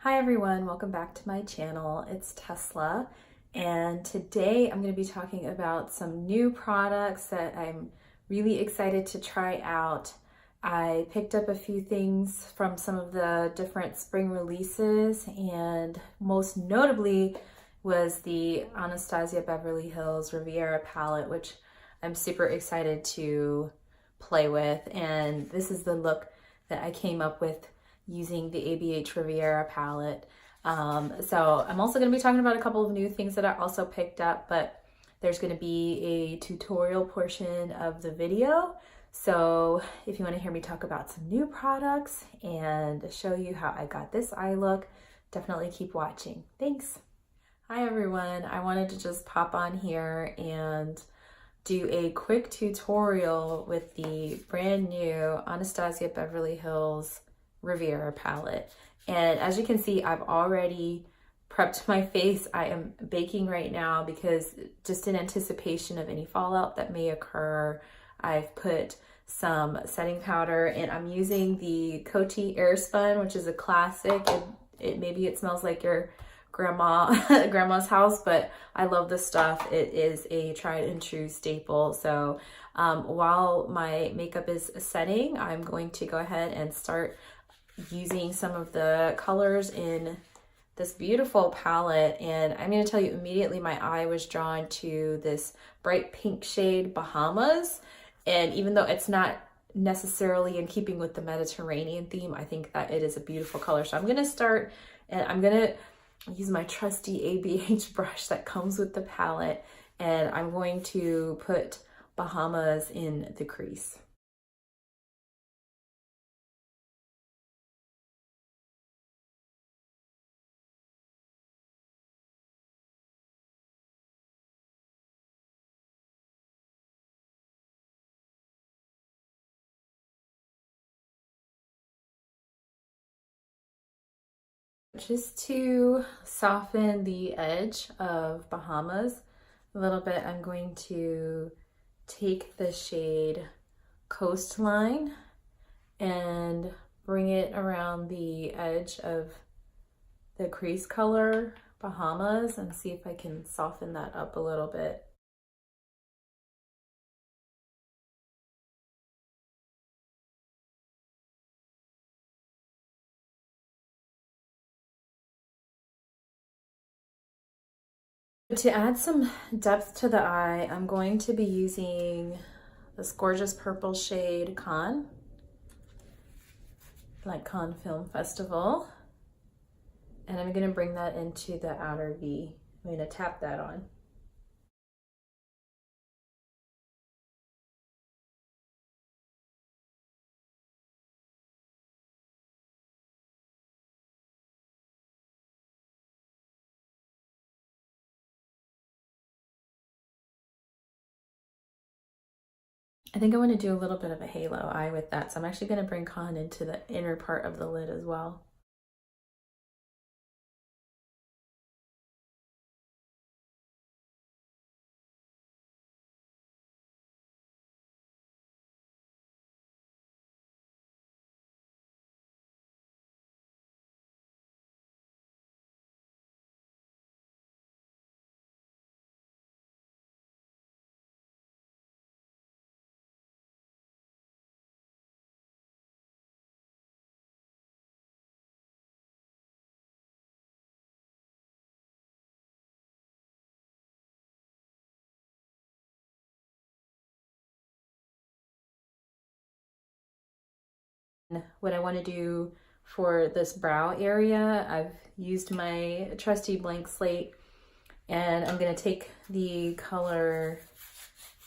Hi everyone, welcome back to my channel. It's Tesla, and today I'm going to be talking about some new products that I'm really excited to try out. I picked up a few things from some of the different spring releases, and most notably was the Anastasia Beverly Hills Riviera palette, which I'm super excited to play with. And this is the look that I came up with using the ABH Riviera palette. So I'm also going to be talking about a couple of new things that I also picked up, but there's going to be a tutorial portion of the video. So if you want to hear me talk about some new products and show you how I got this eye look, definitely keep watching. Thanks. Hi everyone, I wanted to just pop on here and do a quick tutorial with the brand new Anastasia Beverly Hills Riviera palette. And as you can see, I've already prepped my face. I am baking right now because just in anticipation of any fallout that may occur, I've put some setting powder, and I'm using the Coty Airspun, which is a classic. Maybe it smells like your grandma's house, but I love this stuff. It is a tried and true staple. So while my makeup is setting, I'm going to go ahead and start using some of the colors in this beautiful palette. And I'm going to tell you immediately, my eye was drawn to this bright pink shade, Bahamas. And even though it's not necessarily in keeping with the Mediterranean theme, I think that it is a beautiful color. So I'm going to start, and I'm going to use my trusty ABH brush that comes with the palette, and I'm going to put Bahamas in the crease. Just to soften the edge of Bahamas a little bit, I'm going to take the shade Coastline and bring it around the edge of the crease color Bahamas and see if I can soften that up a little bit. To add some depth to the eye, I'm going to be using this gorgeous purple shade Cannes, like Cannes Film Festival. And I'm going to bring that into the outer V. I'm going to tap that on. I think I want to do a little bit of a halo eye with that, so I'm actually going to bring Cannes into the inner part of the lid as well. What I want to do for this brow area, I've used my trusty blank slate, and I'm going to take the color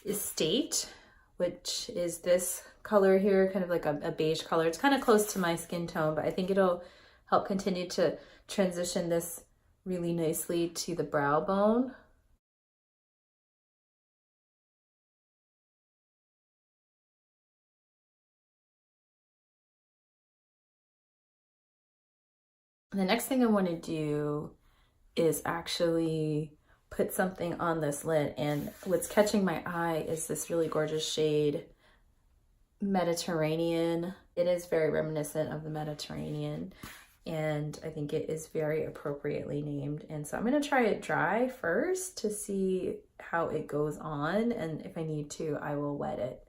Estate, which is this color here, kind of like a beige color. It's kind of close to my skin tone, but I think it'll help continue to transition this really nicely to the brow bone. The next thing I want to do is actually put something on this lid, and what's catching my eye is this really gorgeous shade, Mediterranean. It is very reminiscent of the Mediterranean, and I think it is very appropriately named. And so I'm going to try it dry first to see how it goes on, and if I need to, I will wet it.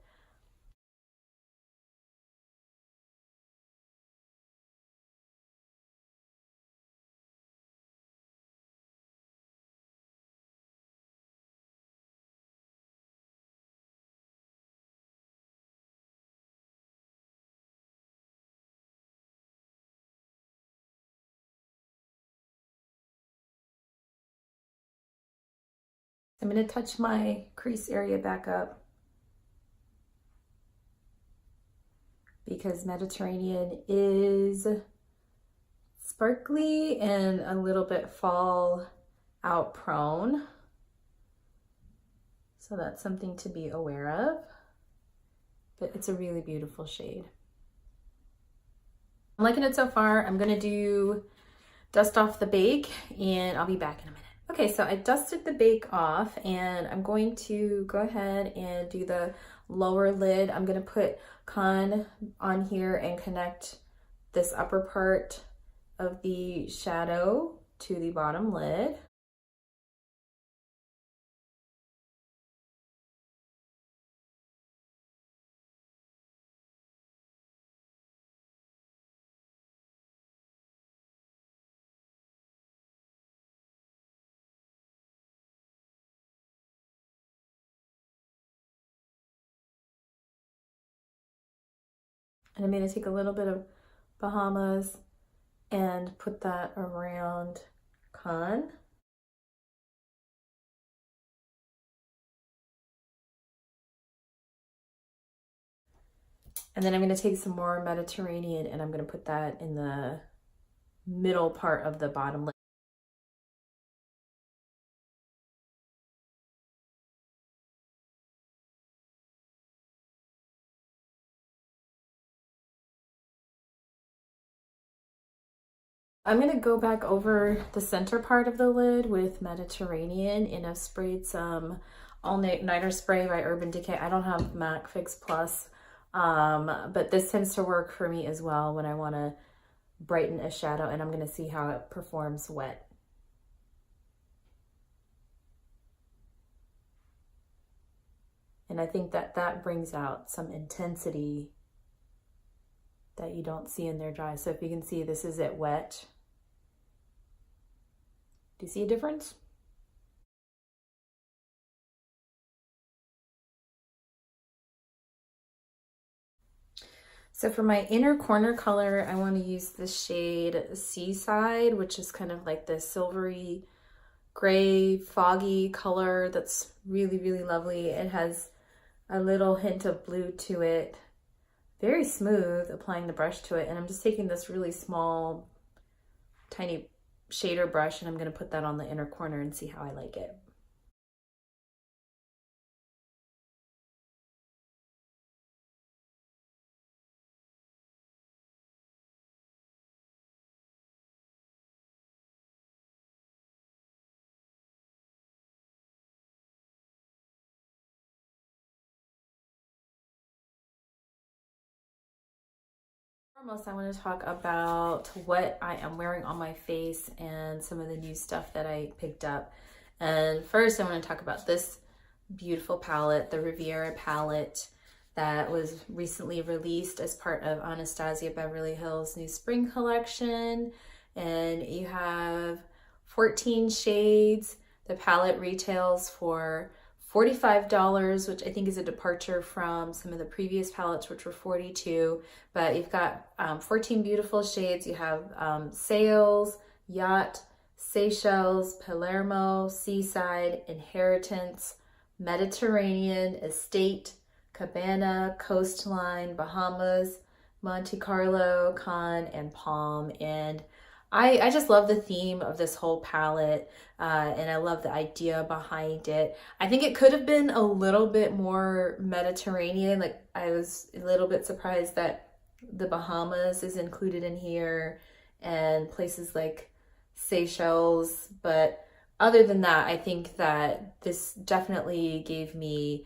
I'm going to touch my crease area back up because Mediterranean is sparkly and a little bit fall out prone. So that's something to be aware of, but it's a really beautiful shade. I'm liking it so far. I'm going to dust off the bake and I'll be back in a minute. Okay, so I dusted the bake off and I'm going to go ahead and do the lower lid. I'm going to put Con on here and connect this upper part of the shadow to the bottom lid. And I'm going to take a little bit of Bahamas and put that around Con. And then I'm going to take some more Mediterranean and I'm going to put that in the middle part of the bottom lid. I'm going to go back over the center part of the lid with Mediterranean, and I've sprayed some all-nighter spray by Urban Decay. I don't have MAC Fix Plus, but this tends to work for me as well when I want to brighten a shadow, and I'm going to see how it performs wet. And I think that that brings out some intensity that you don't see in there dry. So if you can see, this is it wet. Do you see a difference? So for my inner corner color, I want to use the shade Seaside, which is kind of like this silvery gray foggy color that's really, really lovely. It has a little hint of blue to it. Very smooth applying the brush to it, and I'm just taking this really small tiny shader brush and I'm going to put that on the inner corner and see how I like it. Foremost, I want to talk about what I am wearing on my face and some of the new stuff that I picked up. And first, I want to talk about this beautiful palette, the Riviera palette that was recently released as part of Anastasia Beverly Hills' new spring collection. And you have 14 shades. The palette retails for $45, which I think is a departure from some of the previous palettes, which were $42. But you've got 14 beautiful shades. You have Sails, Yacht, Seychelles, Palermo, Seaside, Inheritance, Mediterranean, Estate, Cabana, Coastline, Bahamas, Monte Carlo, Cannes, and Palm. And I just love the theme of this whole palette, and I love the idea behind it. I think it could have been a little bit more Mediterranean. Like, I was a little bit surprised that the Bahamas is included in here and places like Seychelles. But other than that, I think that this definitely gave me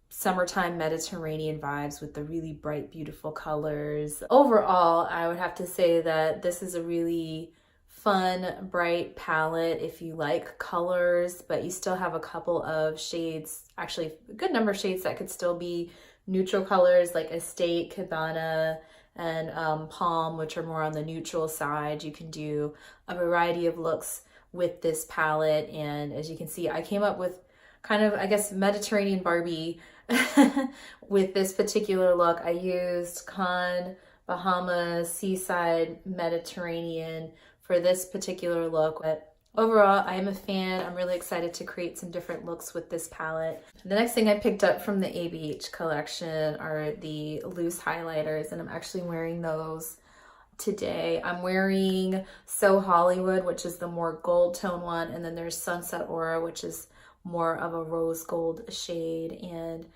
summertime Mediterranean vibes with the really bright, beautiful colors. Overall, I would have to say that this is a really fun, bright palette if you like colors, but you still have a couple of shades, actually a good number of shades that could still be neutral colors like Estate, Cabana, and Palm, which are more on the neutral side. You can do a variety of looks with this palette, and as you can see, I came up with kind of, I guess, Mediterranean Barbie with this particular look. I used Cannes, Bahamas, Seaside, Mediterranean for this particular look. But overall, I am a fan. I'm really excited to create some different looks with this palette. The next thing I picked up from the ABH collection are the loose highlighters, and I'm actually wearing those today. I'm wearing So Hollywood, which is the more gold tone one, and then there's Sunset Aura, which is more of a rose gold shade. And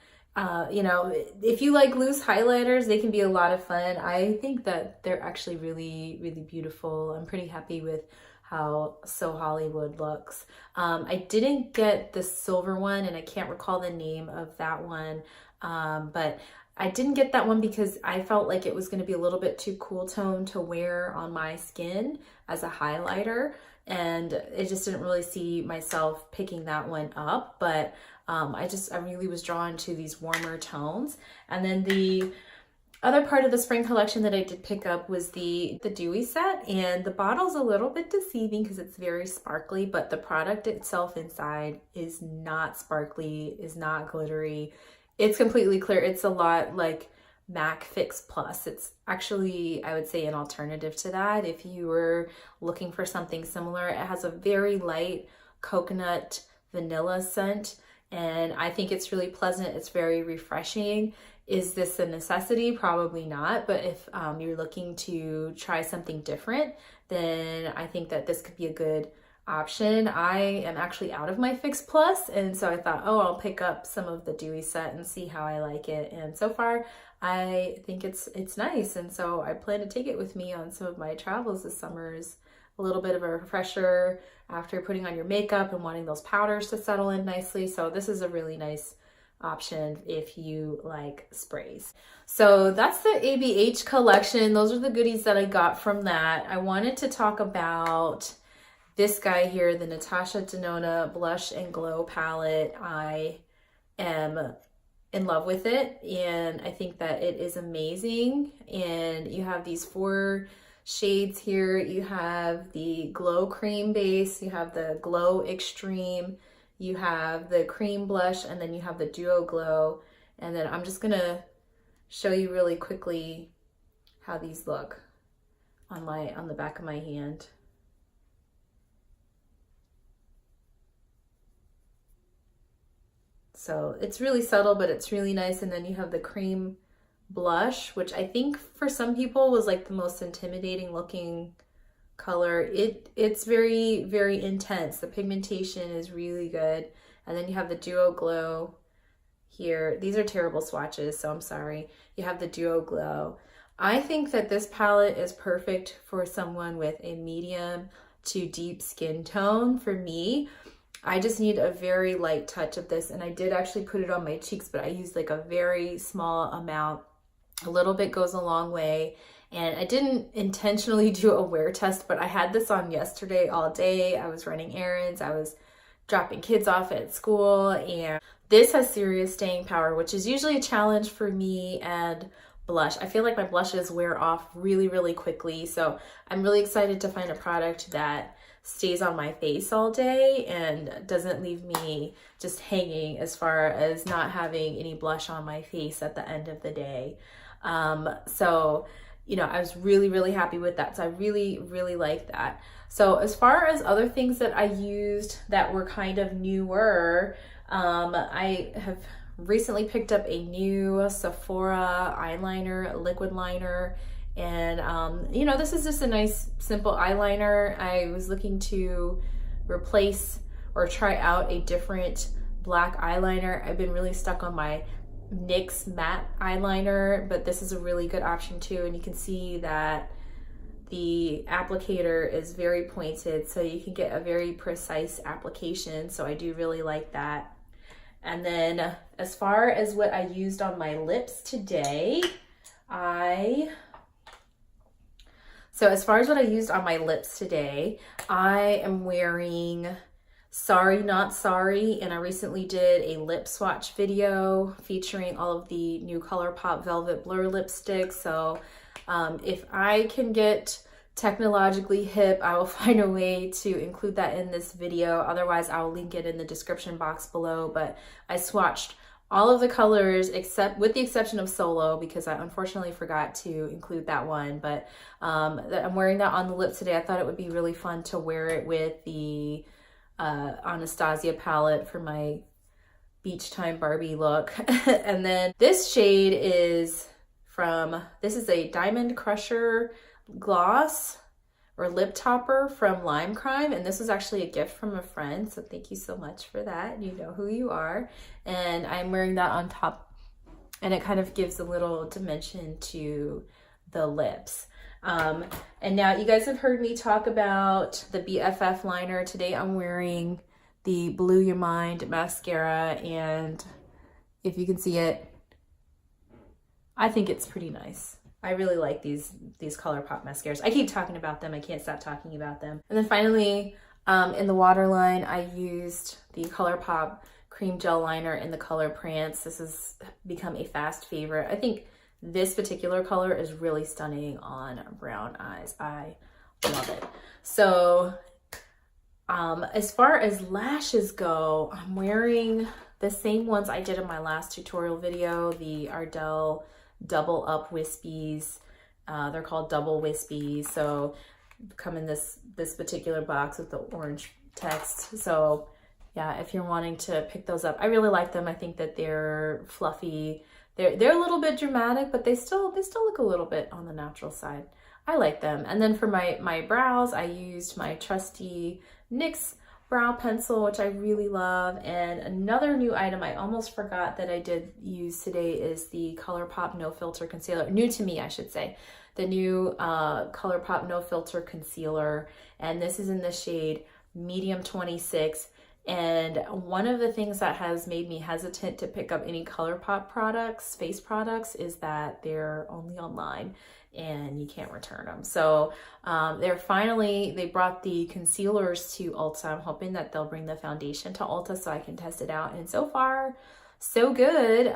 you know, if you like loose highlighters, they can be a lot of fun. I think that they're actually really, really beautiful. I'm pretty happy with how So Hollywood looks. I didn't get the silver one, and I can't recall the name of that one, but I didn't get that one because I felt like it was going to be a little bit too cool tone to wear on my skin as a highlighter, and I just didn't really see myself picking that one up. But I really was drawn to these warmer tones. And then the other part of the spring collection that I did pick up was the Dewy set, and the bottle's a little bit deceiving because it's very sparkly, but the product itself inside is not sparkly, is not glittery. It's completely clear. It's a lot like MAC Fix Plus. It's actually, I would say, an alternative to that. If you were looking for something similar, it has a very light coconut vanilla scent, and I think it's really pleasant. It's very refreshing. Is this a necessity? Probably not, but if you're looking to try something different, then I think that this could be a good option. I am actually out of my Fix Plus, and so I thought, oh, I'll pick up some of the Dewy set and see how I like it. And so far, I think it's nice, and so I plan to take it with me on some of my travels this summer. Is a little bit of a refresher after putting on your makeup and wanting those powders to settle in nicely. So this is a really nice option if you like sprays. So that's the ABH collection. Those are the goodies that I got from that. I wanted to talk about this guy here, the Natasha Denona Blush and Glow palette. I am in love with it, and I think that it is amazing. And you have these 4 shades here. You have the Glow Cream base, you have the Glow Extreme, you have the Cream Blush, and then you have the Duo Glow. And then I'm just gonna show you really quickly how these look on the back of my hand. So it's really subtle, but it's really nice. And then you have the Cream Blush, which I think for some people was like the most intimidating looking color. It's very, very intense. The pigmentation is really good. And then you have the Duo Glow here. These are terrible swatches, so I'm sorry. You have the Duo Glow. I think that this palette is perfect for someone with a medium to deep skin tone. For me, I just need a very light touch of this, and I did actually put it on my cheeks, but I used like a very small amount. A little bit goes a long way. And I didn't intentionally do a wear test, but I had this on yesterday all day. I was running errands, I was dropping kids off at school, and this has serious staying power, which is usually a challenge for me. And blush, I feel like my blushes wear off really, really quickly. So I'm really excited to find a product that stays on my face all day and doesn't leave me just hanging as far as not having any blush on my face at the end of the day. So, you know, I was really, really happy with that. So I really, really like that. So as far as other things that I used that were kind of newer, I have recently picked up a new Sephora eyeliner, liquid liner. And, you know, this is just a nice, simple eyeliner. I was looking to replace or try out a different black eyeliner. I've been really stuck on my NYX matte eyeliner, but this is a really good option too. And you can see that the applicator is very pointed, so you can get a very precise application. So I do really like that. And then as far as what I used on my lips today, I am wearing Sorry Not Sorry, and I recently did a lip swatch video featuring all of the new ColourPop Velvet Blur lipsticks. So if I can get technologically hip, I will find a way to include that in this video. Otherwise, I will link it in the description box below. But I swatched all of the colors with the exception of Solo, because I unfortunately forgot to include that one. But I'm wearing that on the lips today. I thought it would be really fun to wear it with the Anastasia palette for my beach time Barbie look. And then this shade is this is a Diamond Crusher gloss or lip topper from Lime Crime, and this was actually a gift from a friend, so thank you so much for that. You know who you are. And I'm wearing that on top, and it kind of gives a little dimension to the lips. And now you guys have heard me talk about the BFF liner. Today I'm wearing the Blew Your Mind mascara, and if you can see it, I think it's pretty nice. I really like these ColourPop mascaras. I keep talking about them. I can't stop talking about them. And then finally, in the waterline, I used the ColourPop cream gel liner in the color Prance. This has become a fast favorite. I think this particular color is really stunning on brown eyes. I love it. So as far as lashes go, I'm wearing the same ones I did in my last tutorial video, the Ardell Double Up Wispies. They're called Double Wispies. So come in this particular box with the orange text. So yeah, if you're wanting to pick those up, I really like them. I think that they're fluffy. They're a little bit dramatic, but they still look a little bit on the natural side. I like them. And then for my brows, I used my trusty NYX brow pencil, which I really love. And another new item I almost forgot that I did use today is the ColourPop No Filter Concealer. New to me, I should say. The new ColourPop No Filter Concealer. And this is in the shade Medium 26. And one of the things that has made me hesitant to pick up any ColourPop products, face products, is that they're only online and you can't return them. So they brought the concealers to Ulta. I'm hoping that they'll bring the foundation to Ulta so I can test it out. And so far, so good.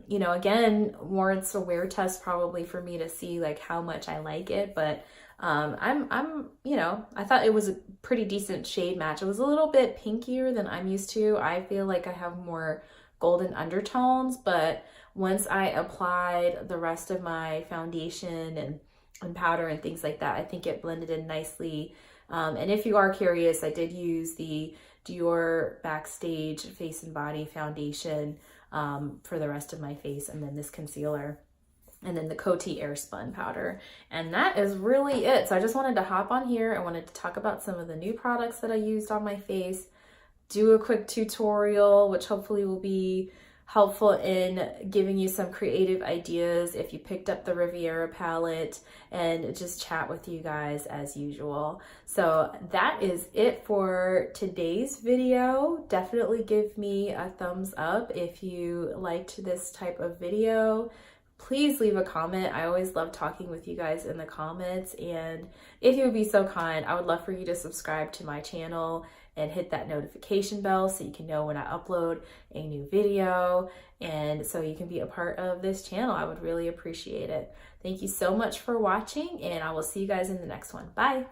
You know, again, warrants a wear test probably for me to see like how much I like it. But you know, I thought it was a pretty decent shade match. It was a little bit pinkier than I'm used to. I feel like I have more golden undertones, but once I applied the rest of my foundation and powder and things like that, I think it blended in nicely. And if you are curious, I did use the Dior Backstage Face and Body Foundation for the rest of my face, and then this concealer, and then the Coty Airspun powder. And that is really it. So I just wanted to hop on here. I wanted to talk about some of the new products that I used on my face, do a quick tutorial, which hopefully will be helpful in giving you some creative ideas if you picked up the Riviera palette, and just chat with you guys as usual. So that is it for today's video. Definitely give me a thumbs up if you liked this type of video. Please leave a comment. I always love talking with you guys in the comments. And if you would be so kind, I would love for you to subscribe to my channel and hit that notification bell so you can know when I upload a new video, and so you can be a part of this channel. I would really appreciate it. Thank you so much for watching, and I will see you guys in the next one. Bye.